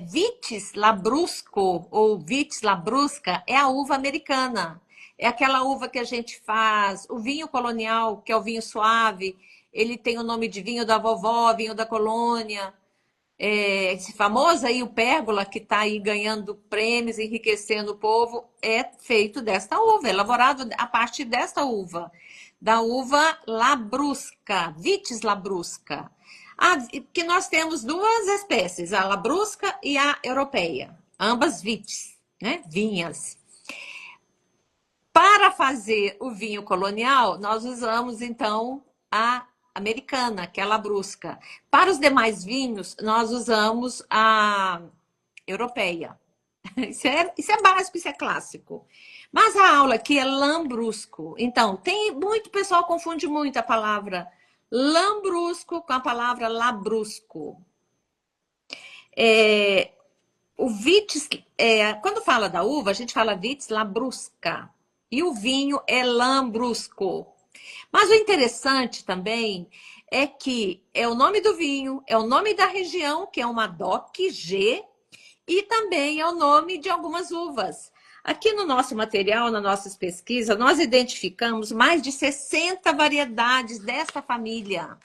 Vitis Labrusco ou Vitis Labrusca é a uva americana. É aquela uva que a gente faz, o vinho colonial, que é o vinho suave, ele tem o nome de vinho da vovó, vinho da colônia. Esse famoso aí, o Pérgola, que está aí ganhando prêmios, enriquecendo o povo, é feito desta uva, elaborado a partir desta uva, da uva Labrusca, Vitis Labrusca. Que nós temos duas espécies, a Labrusca e a europeia, ambas vites, né? Vinhas. Para fazer o vinho colonial, nós usamos então a americana, que é a Labrusca. Para os demais vinhos, nós usamos a europeia. Isso é básico, isso é clássico. Mas a aula aqui é lambrusco. Então, tem muito pessoal confunde muito a palavra lambrusco com a palavra labrusco. O vitis, quando fala da uva, a gente fala vitis labrusca. E o vinho é lambrusco. Mas o interessante também é que é o nome do vinho, é o nome da região, que é uma DOC G, e também é o nome de algumas uvas. Aqui no nosso material, nas nossas pesquisas, nós identificamos mais de 60 variedades dessa família.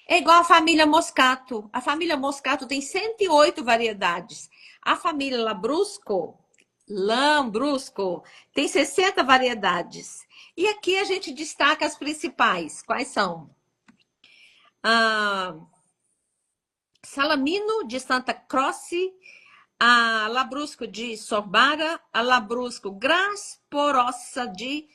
É igual a família Moscato. A família Moscato tem 108 variedades. A família Lambrusco, tem 60 variedades. E aqui a gente destaca as principais. Quais são? Salamino de Santa Croce, a Labrusco de Sorbara, a Labrusco Grasporosa de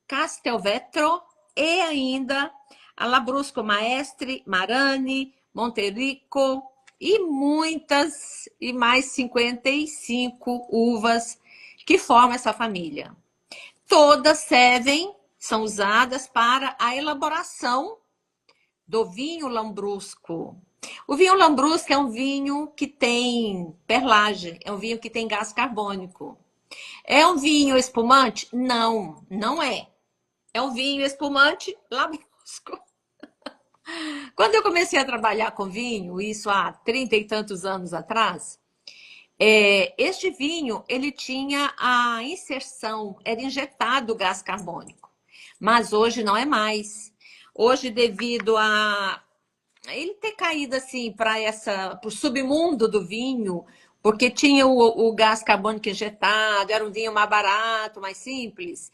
Castelvetro e ainda a Labrusco Maestre, Marani, Monterico e muitas e mais 55 uvas que formam essa família. Todas servem, são usadas para a elaboração do vinho lambrusco. O vinho lambrusco é um vinho que tem perlagem, é um vinho que tem gás carbônico. É um vinho espumante? Não, não é. É um vinho espumante lambrusco. Quando eu comecei a trabalhar com vinho, isso há 30 e tantos anos atrás, este vinho, ele tinha a inserção, era injetado gás carbônico. Mas hoje não é mais. Hoje, devido a ele ter caído assim para o submundo do vinho, porque tinha o gás carbônico injetado, era um vinho mais barato, mais simples.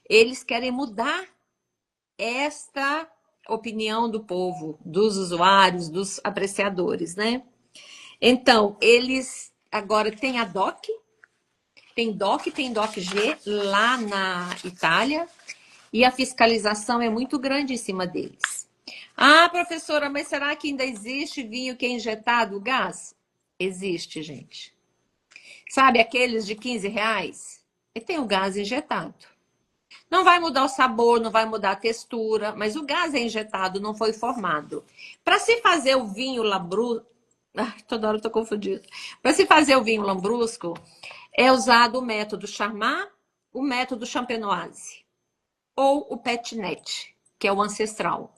Eles querem mudar esta opinião do povo, dos usuários, dos apreciadores, né? Então, eles agora têm a DOC, tem DOC G lá na Itália, e a fiscalização é muito grande em cima deles. Ah, professora, mas será que ainda existe vinho que é injetado gás? Existe, gente. Sabe aqueles de 15 reais? E tem o gás injetado. Não vai mudar o sabor, não vai mudar a textura, mas o gás é injetado, não foi formado. Para se fazer o vinho lambrusco, toda hora eu tô confundindo. Para se fazer o vinho lambrusco, é usado o método Charmat, o método Champenoise ou o Petinet, que é o ancestral.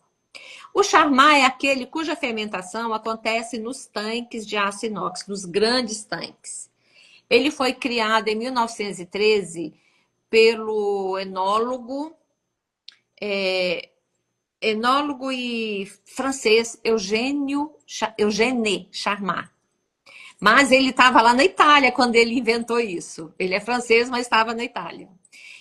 O Charmat é aquele cuja fermentação acontece nos tanques de aço inox, nos grandes tanques. Ele foi criado em 1913 pelo enólogo e francês Eugène Charmat. Mas ele estava lá na Itália quando ele inventou isso. Ele é francês, mas estava na Itália.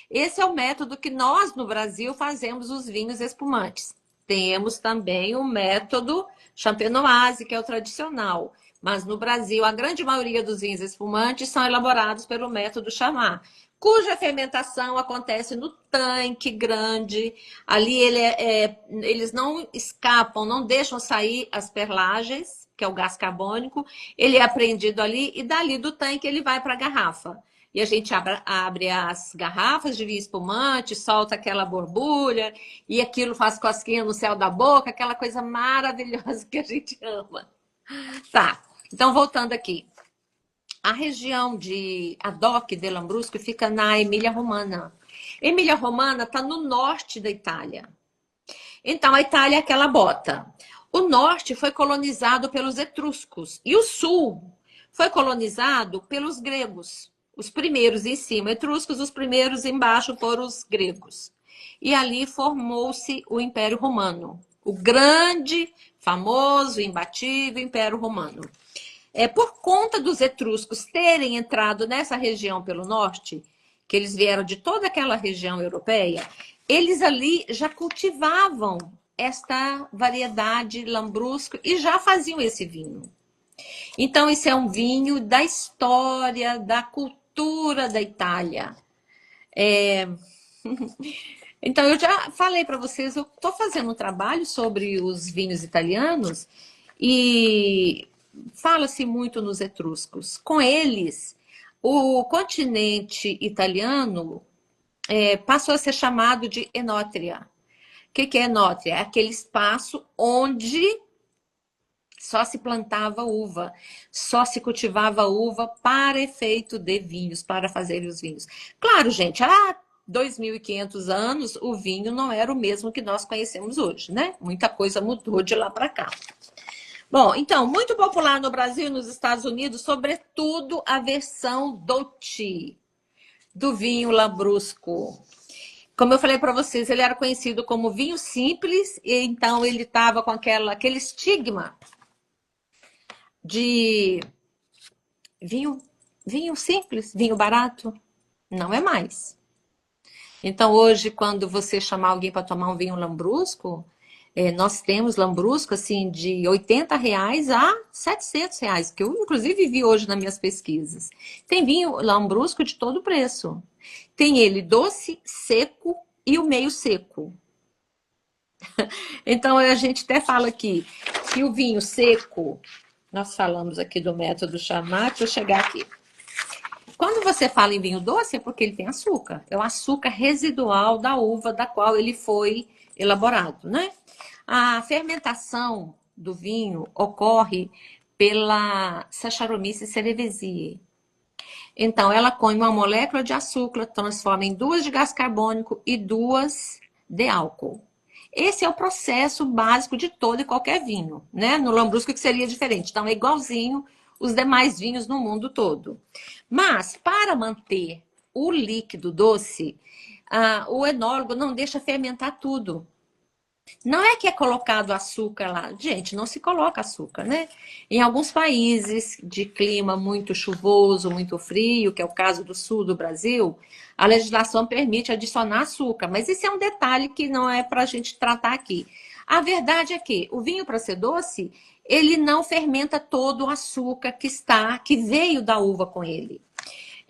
Esse é o método que nós, no Brasil, fazemos os vinhos espumantes. Temos também o método Champenoise, que é o tradicional. Mas no Brasil, a grande maioria dos vinhos espumantes são elaborados pelo método Charmat, cuja fermentação acontece no tanque grande. Ali eles não escapam, não deixam sair as perlagens, que é o gás carbônico. Ele é apreendido ali e dali do tanque ele vai para a garrafa. E a gente abre as garrafas de vinho espumante, solta aquela borbulha, e aquilo faz cosquinha no céu da boca, aquela coisa maravilhosa que a gente ama. Tá, então voltando aqui. A região de Adoc de Lambrusco fica na Emília-Romana. Emília-Romana está no norte da Itália. Então, a Itália é aquela bota. O norte foi colonizado pelos etruscos e o sul foi colonizado pelos gregos. Os primeiros em cima, etruscos, os primeiros embaixo foram os gregos. E ali formou-se o Império Romano. O grande, famoso, imbatível Império Romano. Por conta dos etruscos terem entrado nessa região pelo norte, que eles vieram de toda aquela região europeia, eles ali já cultivavam esta variedade lambrusco e já faziam esse vinho. Então, esse é um vinho da história, da cultura da Itália. Então, eu já falei para vocês, eu estou fazendo um trabalho sobre os vinhos italianos e fala-se muito nos etruscos. Com eles, o continente italiano passou a ser chamado de Enótria. O que é Enótria? É aquele espaço onde só se plantava uva, só se cultivava uva para efeito de vinhos, para fazer os vinhos. Claro, gente, há 2.500 anos o vinho não era o mesmo que nós conhecemos hoje, né? Muita coisa mudou de lá para cá. Bom, então, muito popular no Brasil e nos Estados Unidos, sobretudo a versão Dolce do vinho Lambrusco. Como eu falei para vocês, ele era conhecido como vinho simples, e então ele estava com aquele estigma de vinho simples, vinho barato. Não é mais. Então, hoje, quando você chamar alguém para tomar um vinho lambrusco, nós temos lambrusco assim, de R$ 80 a R$ 700, que eu, inclusive, vi hoje nas minhas pesquisas. Tem vinho lambrusco de todo preço. Tem ele doce, seco e o meio seco. Então, a gente até fala aqui que o vinho seco, nós falamos aqui do método Charmat, deixa eu chegar aqui. Quando você fala em vinho doce, é porque ele tem açúcar. É o açúcar residual da uva da qual ele foi elaborado, né? A fermentação do vinho ocorre pela Saccharomyces cerevisiae. Então, ela põe uma molécula de açúcar, transforma em 2 de gás carbônico e 2 de álcool. Esse é o processo básico de todo e qualquer vinho, né? No lambrusco que seria diferente. Então, é igualzinho os demais vinhos no mundo todo. Mas, para manter o líquido doce, o enólogo não deixa fermentar tudo. Não é que é colocado açúcar lá. Gente, não se coloca açúcar, né? Em alguns países de clima muito chuvoso, muito frio, que é o caso do sul do Brasil, a legislação permite adicionar açúcar. Mas esse é um detalhe que não é para a gente tratar aqui. A verdade é que o vinho, para ser doce, ele não fermenta todo o açúcar que veio da uva com ele.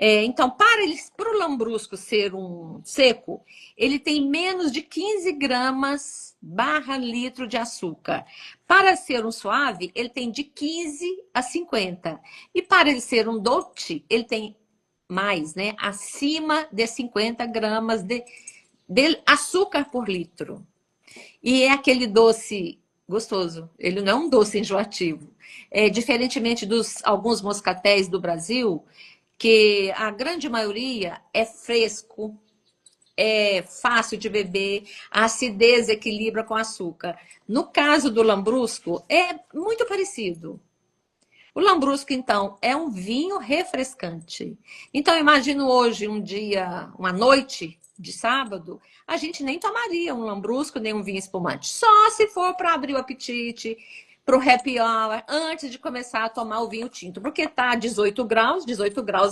Então, para o lambrusco ser um seco, ele tem menos de 15 gramas barra litro de açúcar. Para ser um suave, ele tem de 15 a 50. E para ele ser um dolce, ele tem mais, né? Acima de 50 gramas de açúcar por litro. E é aquele doce gostoso. Ele não é um doce enjoativo. Diferentemente dos alguns moscatéis do Brasil, que a grande maioria é fresco, é fácil de beber, a acidez equilibra com açúcar. No caso do lambrusco, é muito parecido. O lambrusco, então, é um vinho refrescante. Então, imagino hoje um dia, uma noite de sábado, a gente nem tomaria um lambrusco, nem um vinho espumante. Só se for para abrir o apetite, para o happy hour, antes de começar a tomar o vinho tinto. Porque tá 18 graus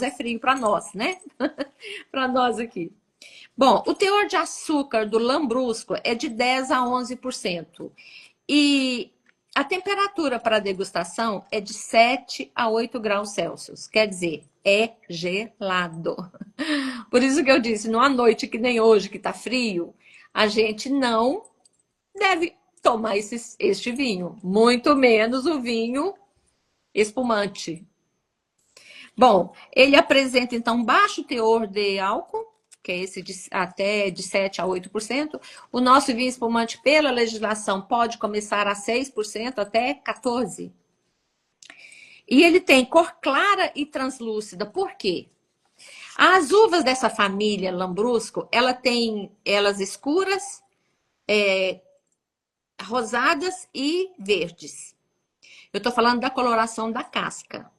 é frio para nós, né? Para nós aqui. Bom, o teor de açúcar do lambrusco é de 10 a 11%. E a temperatura para degustação é de 7 a 8 graus Celsius. Quer dizer, é gelado. Por isso que eu disse, numa noite que nem hoje, que está frio, a gente não deve tomar este vinho. Muito menos o vinho espumante. Bom, ele apresenta, então, baixo teor de álcool, que é esse até de 7 a 8%. O nosso vinho espumante, pela legislação, pode começar a 6% até 14%. E ele tem cor clara e translúcida. Por quê? As uvas dessa família Lambrusco, ela tem elas escuras, rosadas e verdes. Eu estou falando da coloração da casca.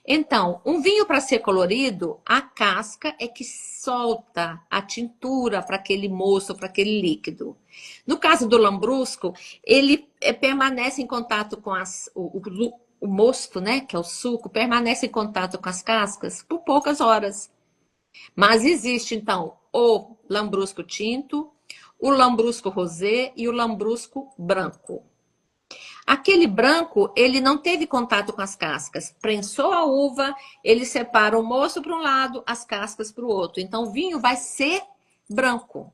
Então, um vinho para ser colorido, a casca é que solta a tintura para aquele moço, para aquele líquido. No caso do lambrusco, ele permanece em contato com o mosto, né, que é o suco, permanece em contato com as cascas por poucas horas. Mas existe, então, o lambrusco tinto, o lambrusco rosé e o lambrusco branco. Aquele branco, ele não teve contato com as cascas. Prensou a uva, ele separa o moço para um lado, as cascas para o outro. Então, o vinho vai ser branco.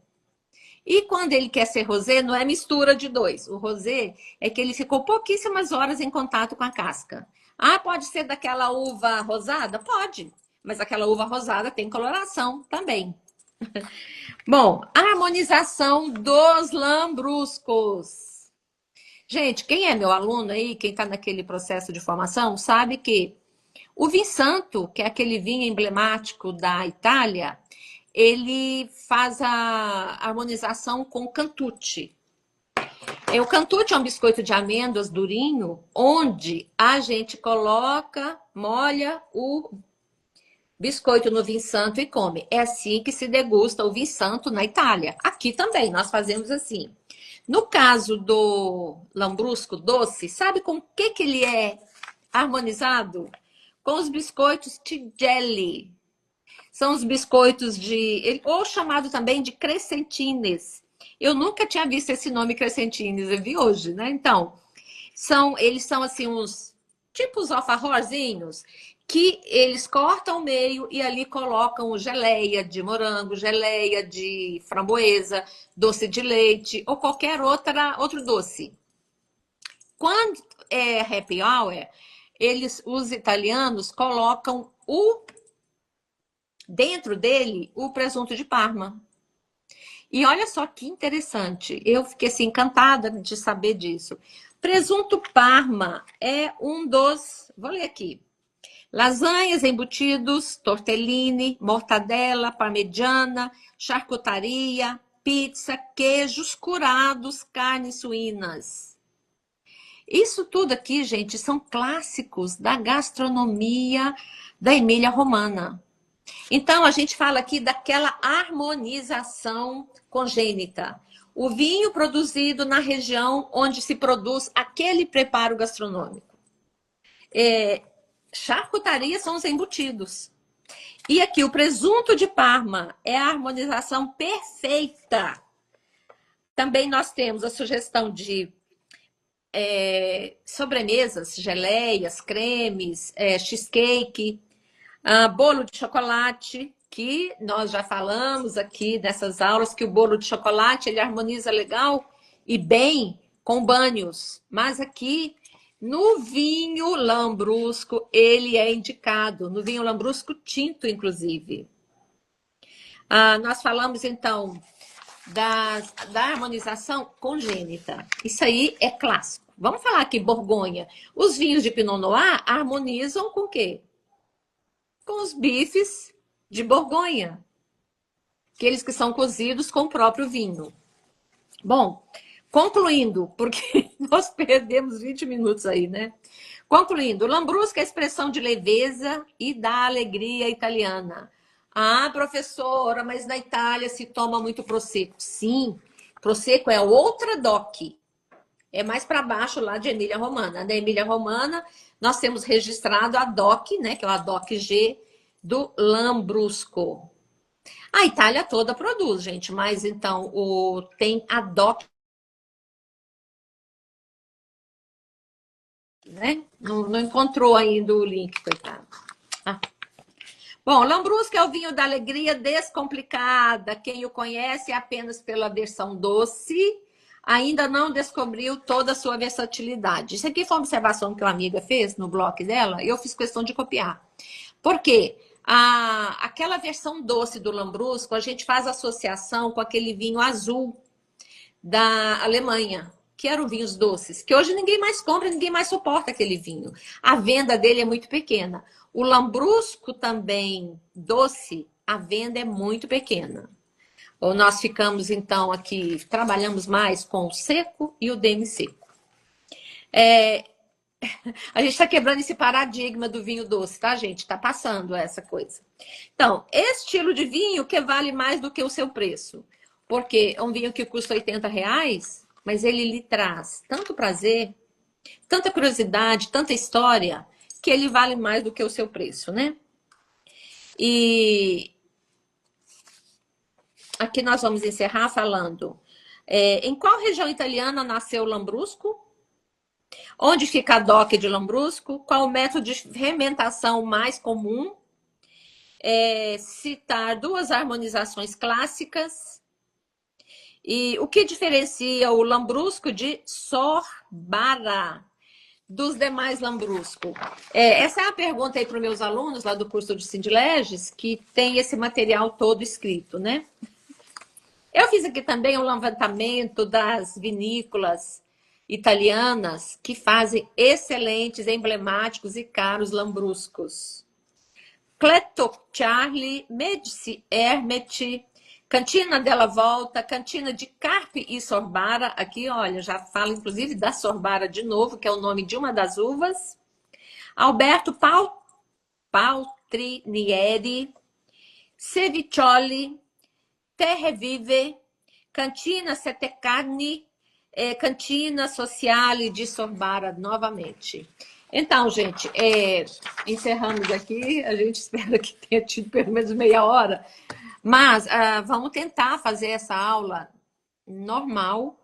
E quando ele quer ser rosé, não é mistura de dois. O rosé é que ele ficou pouquíssimas horas em contato com a casca. Ah, pode ser daquela uva rosada? Pode. Mas aquela uva rosada tem coloração também. Bom, a harmonização dos lambruscos. Gente, quem é meu aluno aí, quem está naquele processo de formação, sabe que o Vinsanto, que é aquele vinho emblemático da Itália, ele faz a harmonização com o Cantucci. O Cantucci é um biscoito de amêndoas durinho, onde a gente coloca, molha o biscoito no Vinsanto e come. É assim que se degusta o Vinsanto na Itália. Aqui também, nós fazemos assim. No caso do lambrusco doce, sabe com o que ele é harmonizado? Com os biscoitos Tigelle. São os biscoitos ou chamado também de crescentines. Eu nunca tinha visto esse nome crescentines, eu vi hoje, né? Então, eles são assim uns tipos alfajorzinhos que eles cortam o meio e ali colocam geleia de morango, geleia de framboesa, doce de leite ou qualquer outro doce. Quando é happy hour, os italianos colocam dentro dele o presunto de Parma. E olha só que interessante, eu fiquei assim, encantada de saber disso. Presunto Parma é um dos, vou ler aqui, lasanhas, embutidos, tortellini, mortadela, parmegiana, charcutaria, pizza, queijos curados, carnes suínas. Isso tudo aqui, gente, são clássicos da gastronomia da Emília-Romana. Então, a gente fala aqui daquela harmonização congênita. O vinho produzido na região onde se produz aquele preparo gastronômico. Charcutaria são os embutidos. E aqui o presunto de Parma é a harmonização perfeita. Também nós temos a sugestão de sobremesas, geleias, cremes, cheesecake, bolo de chocolate, que nós já falamos aqui nessas aulas que o bolo de chocolate ele harmoniza legal e bem com banhos. Mas aqui no vinho lambrusco ele é indicado, no vinho lambrusco tinto, inclusive. Nós falamos então da harmonização congênita. Isso aí é clássico. Vamos falar aqui Borgonha. Os vinhos de Pinot Noir harmonizam com o quê? Com os bifes de Borgonha. Aqueles que são cozidos com o próprio vinho. Bom, concluindo, porque nós perdemos 20 minutos aí, né? Concluindo, lambrusca é a expressão de leveza e da alegria italiana. Ah, professora, mas na Itália se toma muito prosecco. Sim, prosecco é outra DOC. É mais para baixo lá de Emília-Romana. Da Emília-Romana, nós temos registrado a DOC, né, que é a DOC G do lambrusco. A Itália toda produz, gente, mas então tem a DOC, né? Não encontrou ainda o link, coitado. Bom, lambrusco é o vinho da alegria descomplicada. Quem o conhece apenas pela versão doce ainda não descobriu toda a sua versatilidade. Isso aqui foi uma observação que uma amiga fez no blog dela e eu fiz questão de copiar. Por quê? Aquela versão doce do lambrusco, a gente faz associação com aquele vinho azul da Alemanha, que eram vinhos doces, que hoje ninguém mais compra, ninguém mais suporta aquele vinho. A venda dele é muito pequena. O lambrusco também doce, a venda é muito pequena. Ou nós ficamos, então, aqui, trabalhamos mais com o seco e o demi-seco. A gente está quebrando esse paradigma do vinho doce, tá, gente? Está passando essa coisa. Então, esse estilo de vinho que vale mais do que o seu preço. Porque é um vinho que custa R$ 80, mas ele lhe traz tanto prazer, tanta curiosidade, tanta história, que ele vale mais do que o seu preço, né? E aqui nós vamos encerrar falando em qual região italiana nasceu o Lambrusco? Onde fica a DOC de Lambrusco? Qual o método de fermentação mais comum? Citar duas harmonizações clássicas. E o que diferencia o Lambrusco de Sorbara dos demais Lambrusco? Essa é a pergunta aí para os meus alunos lá do curso de Sindileges, que tem esse material todo escrito, né? Eu fiz aqui também um levantamento das vinícolas italianas que fazem excelentes, emblemáticos e caros lambruscos. Cleto Charlie, Medici Hermet, Cantina della Volta, Cantina de Carpi e Sorbara. Aqui, olha, já falo inclusive da Sorbara de novo, que é o nome de uma das uvas. Alberto Paltrinieri, Ceviccioli, Terre Vive, Cantina Sette Carni, Cantina Sociale de Sorbara novamente. Então, gente, encerramos aqui. A gente espera que tenha tido pelo menos meia hora. Mas vamos tentar fazer essa aula normal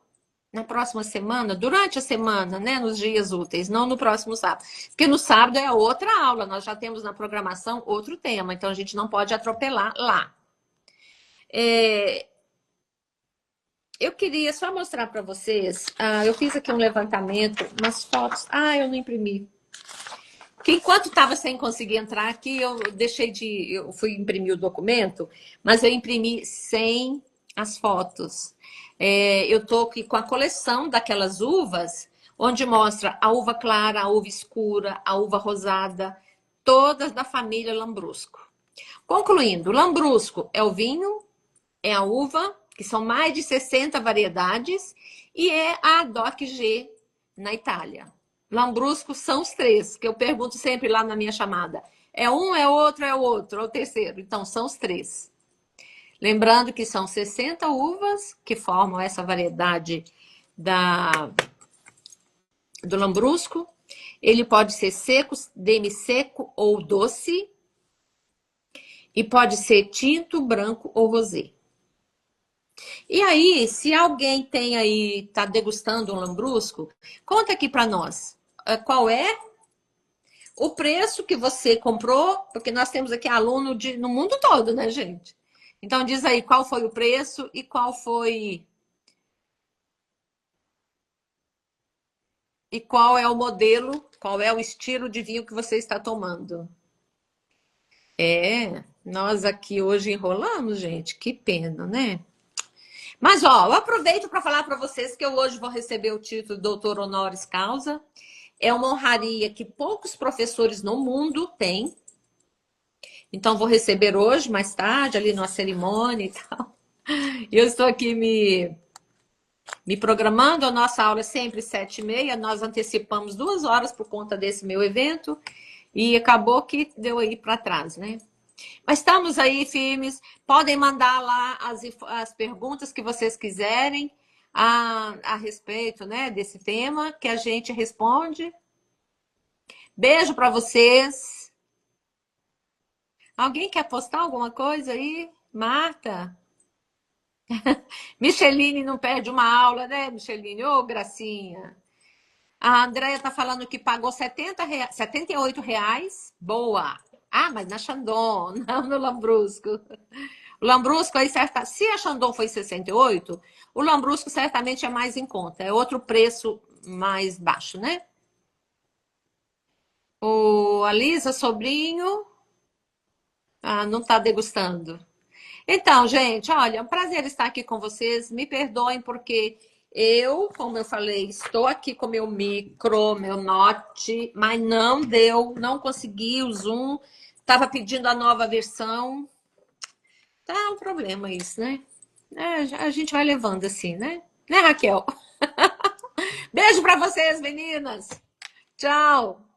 na próxima semana, durante a semana, né? Nos dias úteis, não no próximo sábado. Porque no sábado é outra aula, nós já temos na programação outro tema, então a gente não pode atropelar lá. Eu queria só mostrar para vocês, eu fiz aqui um levantamento, umas fotos. Eu não imprimi. Porque enquanto estava sem conseguir entrar aqui, eu fui imprimir o documento, mas eu imprimi sem as fotos. Eu estou aqui com a coleção daquelas uvas, onde mostra a uva clara, a uva escura, a uva rosada, todas da família Lambrusco. Concluindo, Lambrusco é o vinho, é a uva, que são mais de 60 variedades, e é a DOC G na Itália. Lambrusco são os três, que eu pergunto sempre lá na minha chamada. É um, é outro, é o outro, é o terceiro. Então, são os três. Lembrando que são 60 uvas que formam essa variedade do Lambrusco. Ele pode ser seco, demi-seco ou doce. E pode ser tinto, branco ou rosé. E aí, se alguém tem aí, tá degustando um lambrusco, conta aqui para nós. Qual é o preço que você comprou? Porque nós temos aqui aluno no mundo todo, né, gente? Então diz aí qual foi o preço e qual é o modelo, qual é o estilo de vinho que você está tomando. Nós aqui hoje enrolamos, gente, que pena, né? Mas, ó, eu aproveito para falar para vocês que eu hoje vou receber o título de doutor honoris causa. É uma honraria que poucos professores no mundo têm. Então, vou receber hoje, mais tarde, ali numa cerimônia e tal. Eu estou aqui me programando. A nossa aula é sempre 7h30. Nós antecipamos 2 horas por conta desse meu evento. E acabou que deu aí para trás, né? Mas estamos aí firmes. Podem mandar lá as perguntas que vocês quiserem a respeito, né, desse tema, que a gente responde. Beijo para vocês. Alguém quer postar alguma coisa aí? Marta? Micheline não perde uma aula, né, Micheline? Ô, gracinha. A Andréia está falando que pagou R$ 78. Boa. Mas na Chandon, não no Lambrusco. O Lambrusco aí, se a Chandon foi 68, o Lambrusco certamente é mais em conta. É outro preço mais baixo, né? A Lisa, sobrinho, não está degustando. Então, gente, olha, é um prazer estar aqui com vocês. Me perdoem porque eu, como eu falei, estou aqui com meu micro, meu note, mas não deu, não consegui o Zoom. Estava pedindo a nova versão. Tá um problema isso, né? A gente vai levando assim, né? Né, Raquel? Beijo para vocês, meninas! Tchau!